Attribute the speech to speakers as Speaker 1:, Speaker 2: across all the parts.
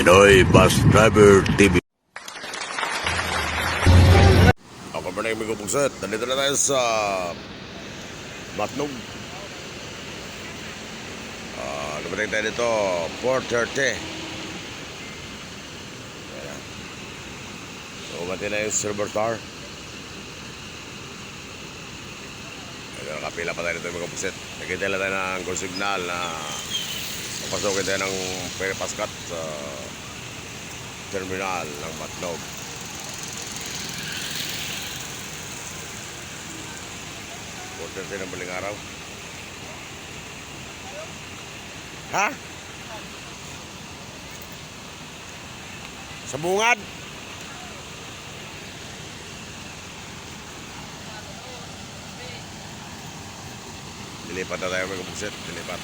Speaker 1: Pinoy Bus Driver TV. Ako pa na yung mga pugset. Nandito na tayo sa Matnog. Dumating tayo dito 4:30. Ayan. So umati na yung Silver Star. Nakapila pa tayo dito mga pugset. Nakita lang tayo ng call signal na papasokin tayo ng Ferry Pascat sa terminal ng Matnog. Order tayo ng maling araw. Ha? Sa bungad? Dilipat na tayo mga kapugset. Dilipat.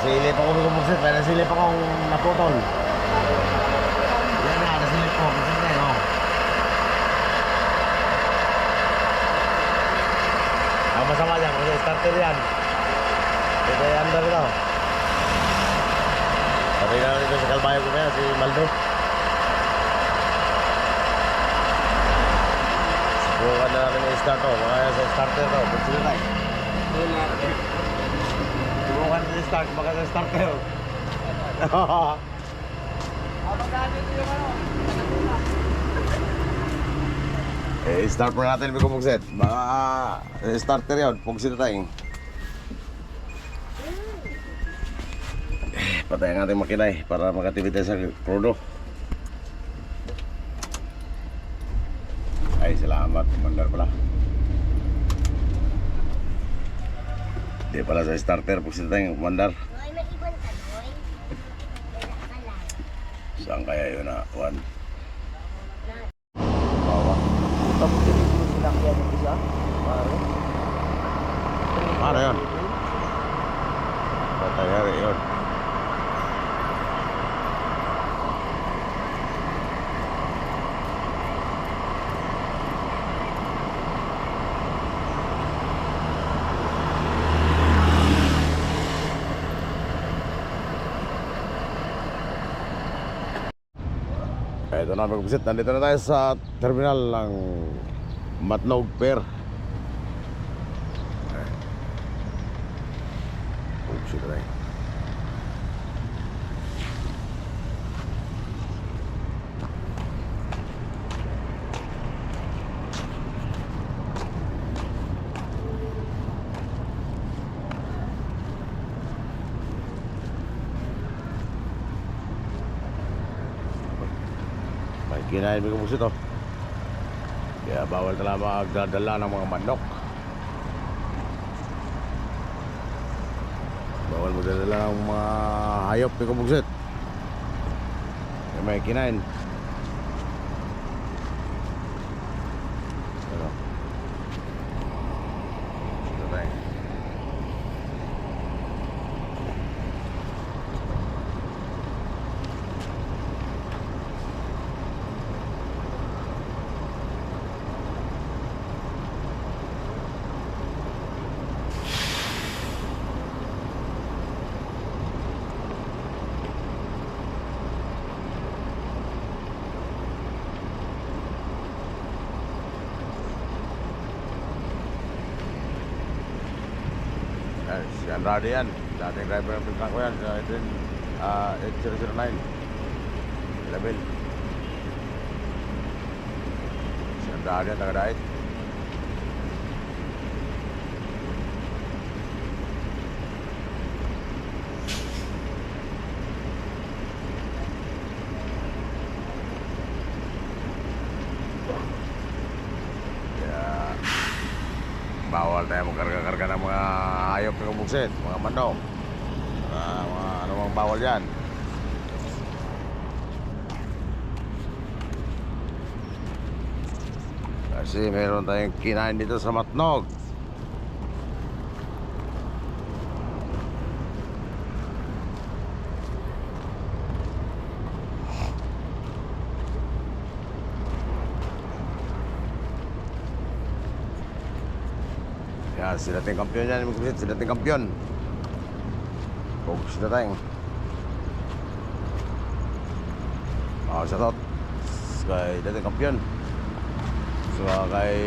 Speaker 1: Nasilip ako mga kapugset. Nasilip akong naputol. Yan na, nasilip ko. Kasi na yun. Ang masama yan, kasi starter yan. Ito yung under ito. Sabi na dito sa kalbayo ko kaya, si Maldo. Subukan na namin yung start to. Baka sa starter to. Ba't sila tayo? Subukan na yung start. Baka sa starter. Start mo natin may kumugset. Baka starter yun. Pugsit na tayo. Patayin natin makinay para makatipid tayo sa krudo. Ay, salamat. Mandar pala. Di pala sa starter. Pugsit na tayo. Mandar. Saan kaya yun na? One.
Speaker 2: Tapos hindi mo sinakyan yung isa?
Speaker 1: Ano yun? Patayari yun. Ito na mga kapugset, nandito na tayo sa terminal ng Matnog Pier. Pugsit na tayo. Kinain mga kapugset oh. Kaya bawal talaga magdadala ng mga manok. Bawal magdadala ng mga hayop mga kapugset. Kaya may kinain. Ano? Ito tayo. Si Andrade yan, dating driver ng pinkan ko yan sa 8009 Label. Si Andrade yan, taga-dait. Bawal tayo magkarga-karga ng mga hayop ng kapugset, mga manok, mga ano mang bawal yan. Kasi meron tayong kinain dito sa Matnog. Yan, sila tayong kampiyon yan. Sila tayong kampiyon. Focus na tayong. Shoutout kay dating kampiyon. Saka kay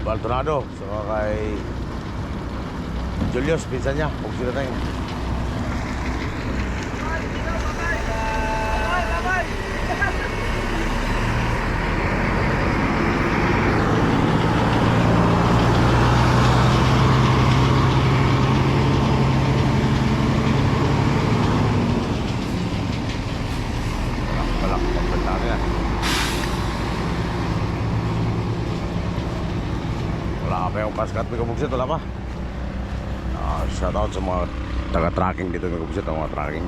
Speaker 1: Baldonado. Saka kay Julius, pinsan niya. Focus na tayong. Wala pa yung paskat may kabugsit, wala pa. Shoutout sa mga taga-tracking dito may kabugsit, ang mga tracking.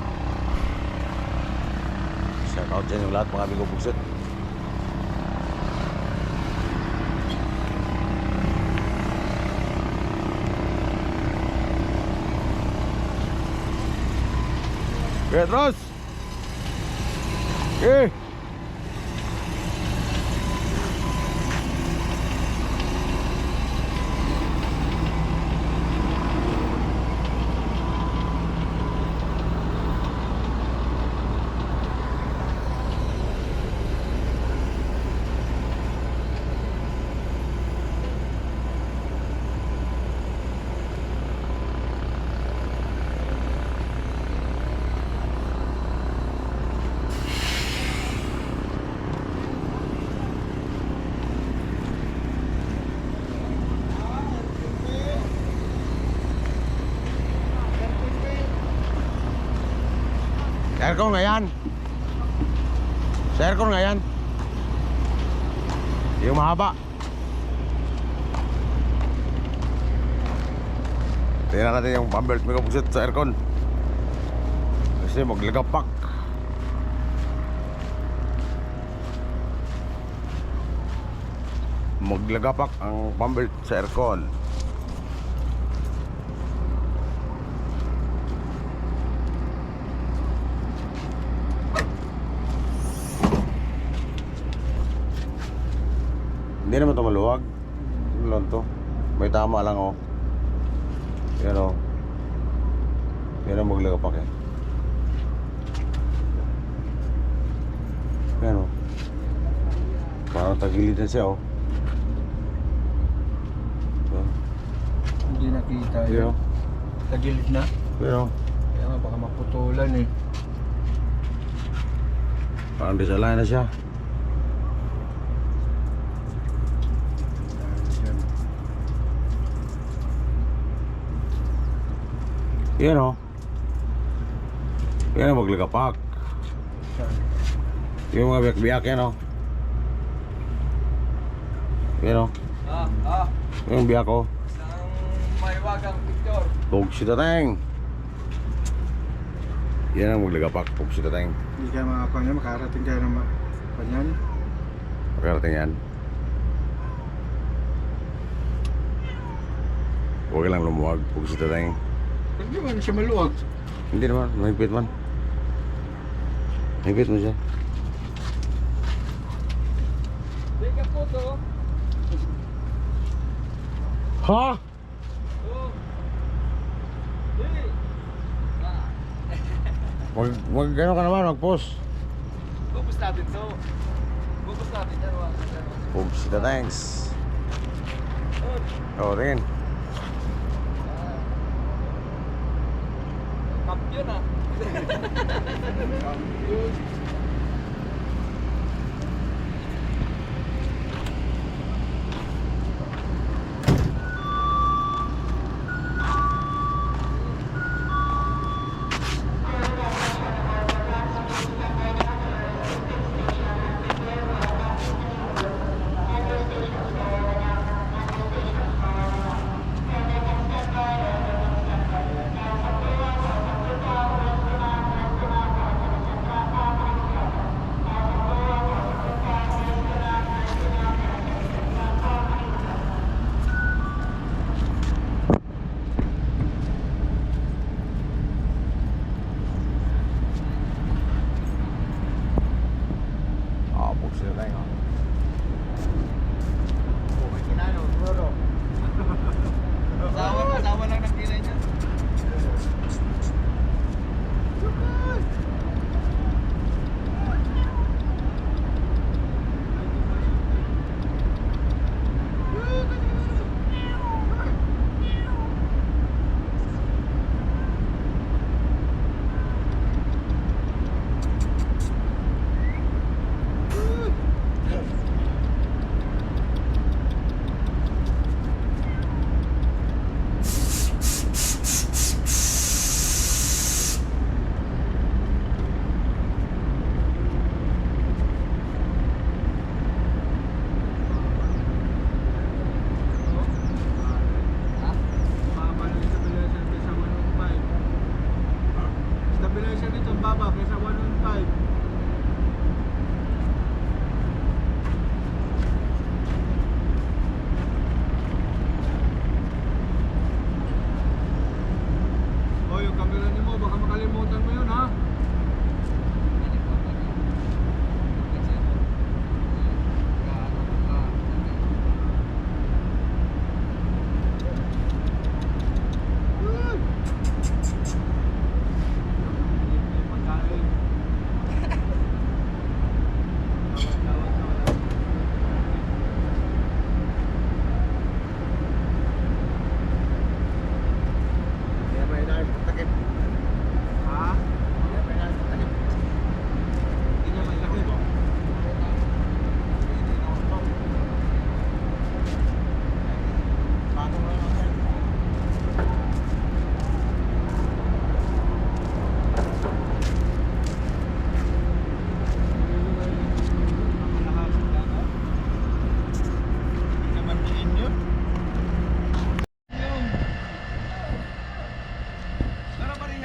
Speaker 1: Shoutout dyan yung lahat mga may kabugsit. Petros! Eh! Aircon nga yan. Sa aircon nga yan. Yung mahaba. Tingnan natin yung pambelt may kabuksit sa aircon. Kasi maglagapak. Maglagapak ang pambelt sa aircon. Hindi naman ito maluwag. Ano lang to? May tama lang oh. Yan oh. Yan ang maglagapak eh. Yan oh. Parang tagilid na siya oh. So,
Speaker 2: Hindi nakita
Speaker 1: yan
Speaker 2: yun.
Speaker 1: oh.
Speaker 2: Tagilid na.
Speaker 1: Yan oh.
Speaker 2: Kaya nga baka maputulan eh.
Speaker 1: Parang disalay na siya. Yan o. Yan ang maglagapak. Yung mga biyak-biyak yan o. Yan o. Yung biyak o.
Speaker 2: Isang maiwagang picture.
Speaker 1: Pugsi tateng. Yan ang maglagapak. Pugsi tateng.
Speaker 2: Hindi ka makakuha niya, makarating kayo ng kanyan.
Speaker 1: Pagkarating yan. Huwag lang lumuwag. Pugsi tateng.
Speaker 2: Hindi man siya maluwag.
Speaker 1: Hindi naman. Mahigpit man. Mahigpit mo siya.
Speaker 2: Hindi ka po to.
Speaker 1: Ha? Wag gano'n ka naman, mag-post.
Speaker 2: Bubus natin to. Bubus natin yan.
Speaker 1: Oops, thanks. Oh, tingin.
Speaker 2: Kampiyon ah. Kampiyon.
Speaker 3: mababa kaysa 115. O, yung camera niyo mo, baka makalimutan mo yun, ha?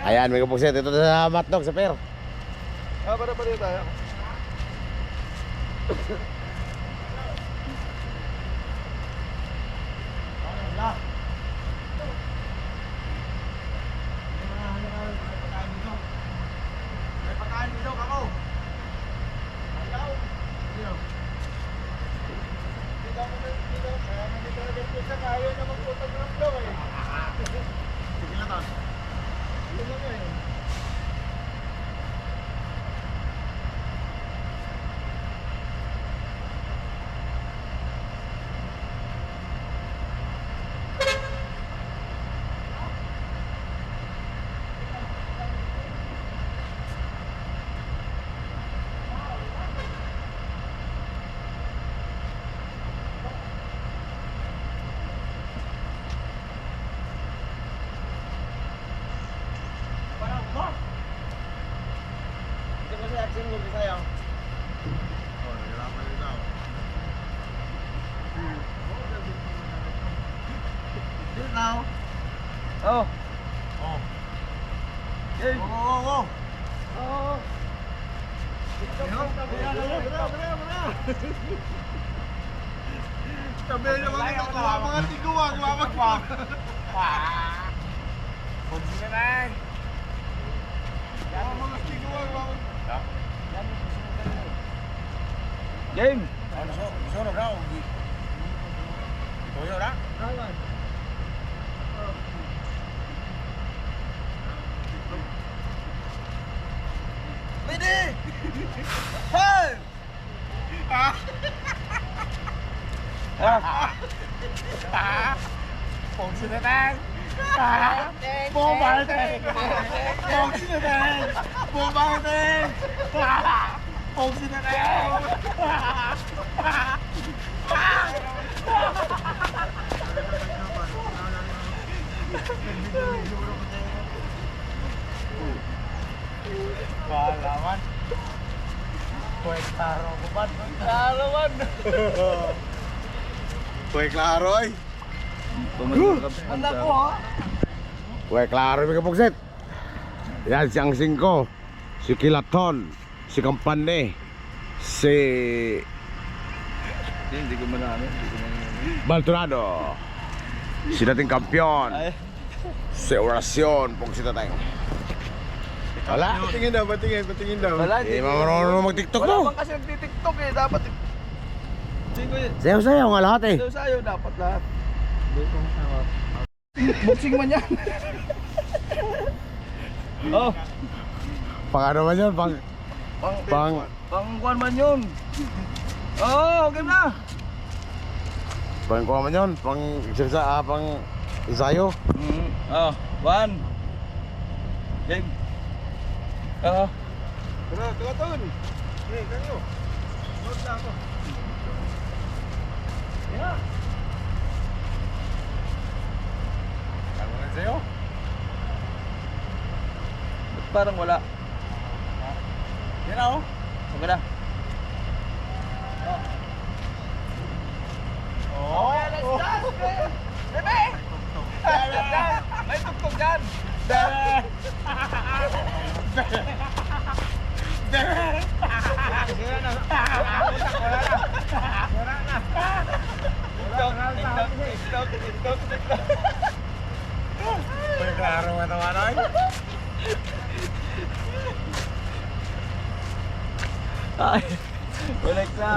Speaker 1: Ayan, may kapugset. Ito sa Matnog, sa Pier.
Speaker 3: Para tayo.
Speaker 2: Oh.
Speaker 3: Sabi niyo mga tiguan, mamagpag. Mga tiguan, mamagpag.
Speaker 2: Game.
Speaker 1: Sunog daw. Tuyo na.
Speaker 3: Pwede! Hey!
Speaker 1: Pong sinatang. Bombarting. Pong sinatang. Bombarting. Pong sinatang. Palawan. Kuwek taro ko ba?
Speaker 2: Lalawan.
Speaker 1: Kuwek klaro ay.
Speaker 2: Anak ko ha.
Speaker 1: Kuwek klaro may kapugset. Yan si Angsing ko. Si Kilaton. Si Kampane. Si
Speaker 2: Hindi ko manano.
Speaker 1: Balturado. Si dating kampiyon. Si Orasyon. Pong si tatay. Wala.
Speaker 3: Patingin daw, patingin daw.
Speaker 2: Wala.
Speaker 1: Eh, marunong mag-tiktok
Speaker 2: Wala
Speaker 1: mo.
Speaker 2: bang kasi nagtitiktok eh. Dapat.
Speaker 1: Sayo-sayo nga lahat eh.
Speaker 2: Sayo dapat lahat. Boxing man yan. Oh.
Speaker 1: Pang ano man yun? Pang
Speaker 2: Pang man yun. Oh, game na.
Speaker 1: Pang kuha man yun? Pang ensayo?
Speaker 2: Oh, 1. Game. Oo.
Speaker 3: Tara, tugatun. Eh, kanyo. Load na ako.
Speaker 2: Yeah.
Speaker 1: Ano nga sa'yo?
Speaker 2: Ba't parang wala?
Speaker 1: Yan ako.
Speaker 2: Okay na.
Speaker 1: Oo.
Speaker 2: Bebe! May tugtog dyan!
Speaker 3: Sira na. Wala na. Wala na. Indot. May klaro mo naman ay.
Speaker 2: Ay, balik na.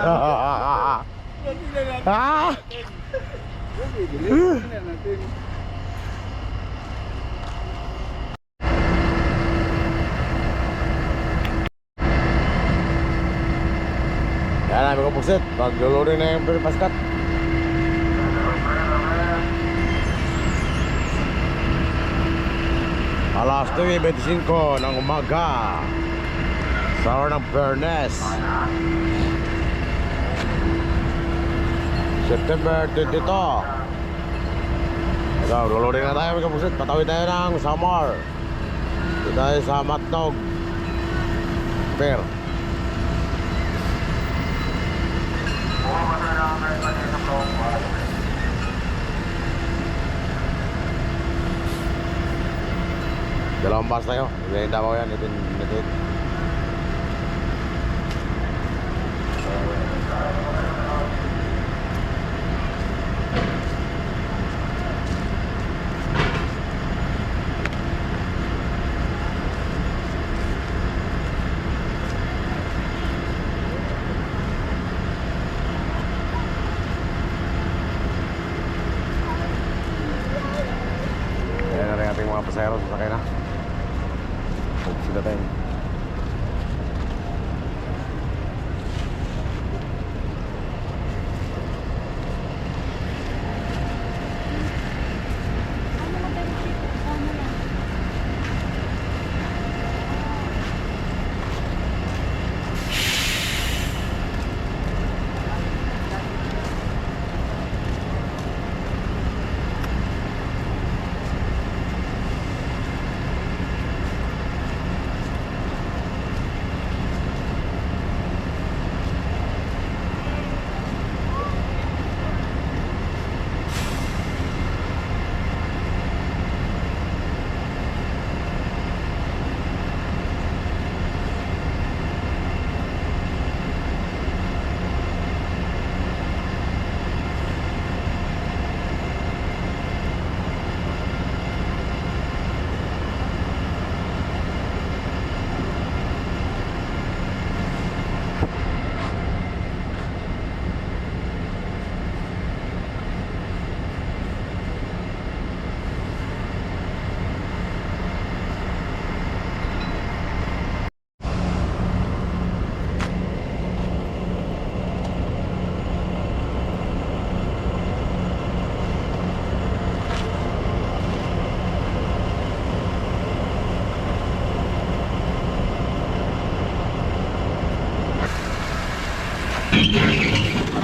Speaker 1: Ah! Yan namin ko pugsit. Paglulurin na yung paskat. Alas 9:25 ng umaga sa araw ng Bernes, September 22. Ito, lulurin na tayo mga kapuslit. Patawid tayo ng Samar. Dito tayo sa Matnog Fair. Dalawang bus tayo. Ibigay Davao yan. Itin. Ayan na rin ating mga pasahero. Sasakay na. Sila tayo.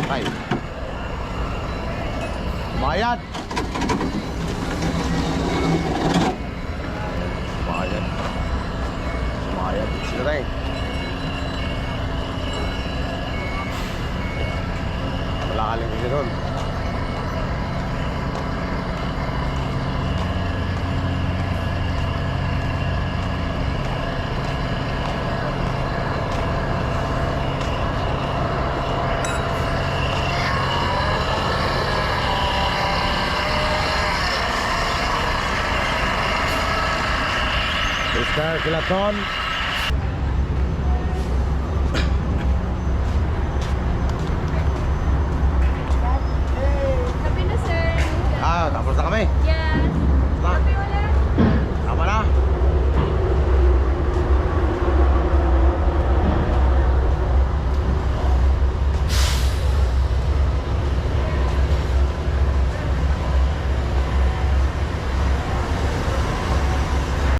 Speaker 1: Patay. Bayad. Bayad. Sila tayo. Wala kaling kasi doon. Mr. Kilaton.